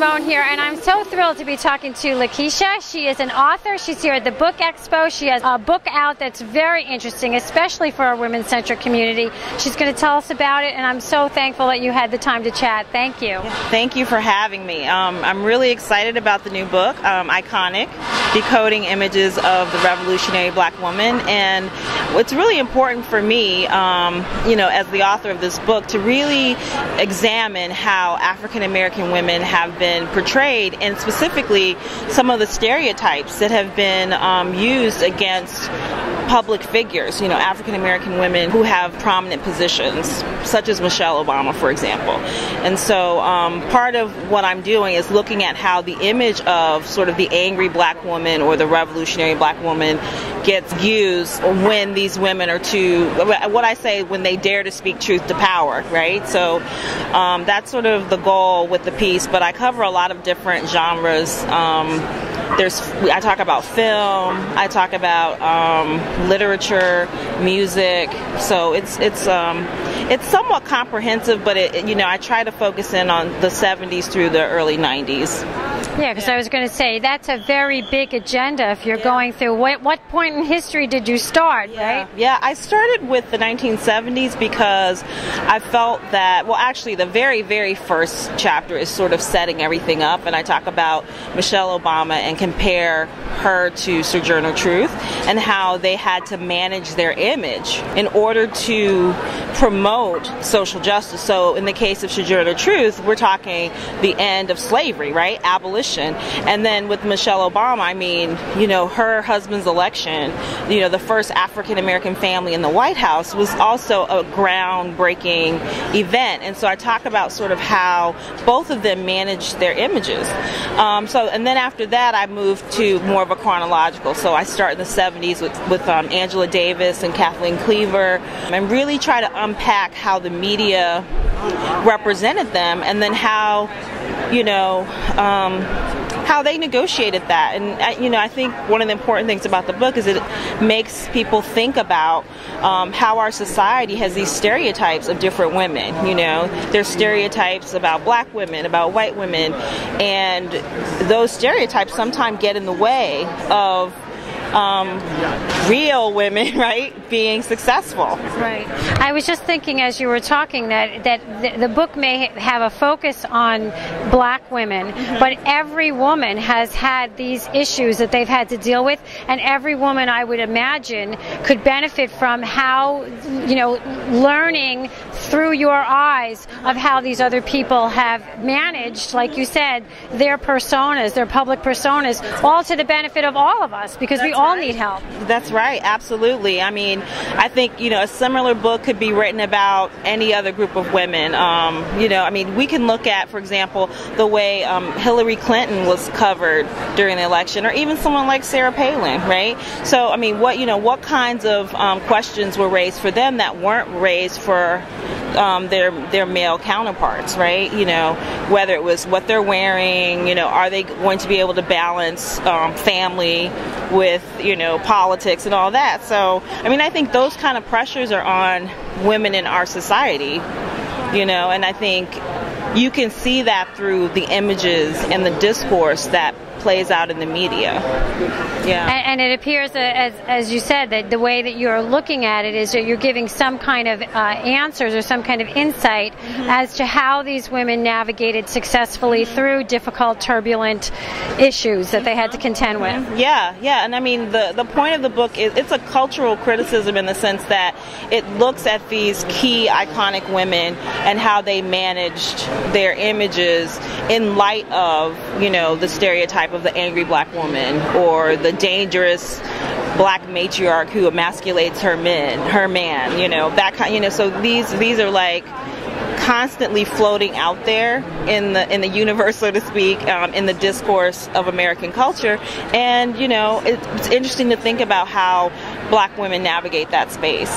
Simone here, and I'm so thrilled to be talking to Lakesia. She is an author. She's here at the BookExpo. She has a book out that's very interesting, especially for our women-centric community. She's going to tell us about it, and I'm so thankful that you had the time to chat. Thank you. Thank you for having me. I'm really excited about the new book, Iconic, Decoding Images of the Revolutionary Black Woman. And what's really important for me, as the author of this book, to really examine how African American women have been portrayed, and specifically some of the stereotypes that have been used against public figures, African American women who have prominent positions, such as Michelle Obama, for example. And so part of what I'm doing is looking at how the image of sort of the angry black woman or the revolutionary black woman gets used when these women are when they dare to speak truth to power, right? So that's sort of the goal with the piece, but I cover a lot of different genres. I talk about film, I talk about literature, music, so it's somewhat comprehensive, but I try to focus in on the 70s through the early 90s. Yeah, because I was going to say, that's a very big agenda if you're going through. What point in history did you start, right? Yeah, I started with the 1970s because I felt that, well, actually, the very, very first chapter is sort of setting everything up, and I talk about Michelle Obama and compare her to Sojourner Truth and how they had to manage their image in order to promote social justice. So in the case of Sojourner Truth, we're talking the end of slavery, right? Abolition. And then with Michelle Obama, I mean, her husband's election, the first African American family in the White House was also a groundbreaking event. And so I talk about sort of how both of them managed their images. And then after that, I moved to more of a chronological. So I start in the 70s with Angela Davis and Kathleen Cleaver, and really try to unpack how the media represented them, and then how they negotiated that. And I think one of the important things about the book is it makes people think about how our society has these stereotypes of different women. There's stereotypes about black women, about white women, and those stereotypes sometimes get in the way of real women, right, being successful. Right. I was just thinking as you were talking that the book may have a focus on black women, but every woman has had these issues that they've had to deal with, and every woman, I would imagine, could benefit from how, learning through your eyes of how these other people have managed, like you said, their personas, their public personas, all to the benefit of all of us, because we all need help. That's right, absolutely. I mean, I think, a similar book could be written about any other group of women. We can look at, for example, the way Hillary Clinton was covered during the election, or even someone like Sarah Palin, right? So, I mean, what kinds of questions were raised for them that weren't raised for their male counterparts, right? Whether it was what they're wearing, are they going to be able to balance family with, politics and all that. So, I mean, I think those kind of pressures are on women in our society, and I think you can see that through the images and the discourse that plays out in the media. Yeah. And it appears, as you said, that the way that you're looking at it is that you're giving some kind of answers or some kind of insight as to how these women navigated successfully through difficult, turbulent issues that they had to contend with. Yeah. And I mean, the point of the book is it's a cultural criticism in the sense that it looks at these key iconic women and how they managed their images in light of, the stereotype of the angry black woman, or the dangerous black matriarch who emasculates her man, that kind. So these are like constantly floating out there in the universe, so to speak, in the discourse of American culture. And it's interesting to think about how black women navigate that space.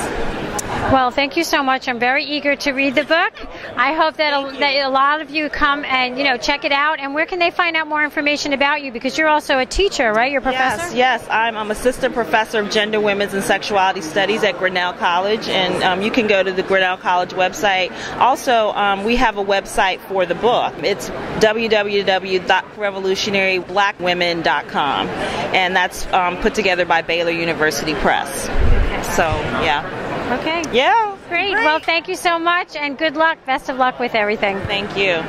Well, thank you so much. I'm very eager to read the book. I hope that a lot of you come and check it out. And where can they find out more information about you? Because you're also a teacher, right? You're a professor? Yes. I'm assistant professor of gender, women's, and sexuality studies at Grinnell College, and you can go to the Grinnell College website. Also, we have a website for the book. It's www.revolutionaryblackwomen.com, and that's put together by Baylor University Press. So, yeah. Okay. Yeah. Great. Well, thank you so much, and good luck. Best of luck with everything. Thank you.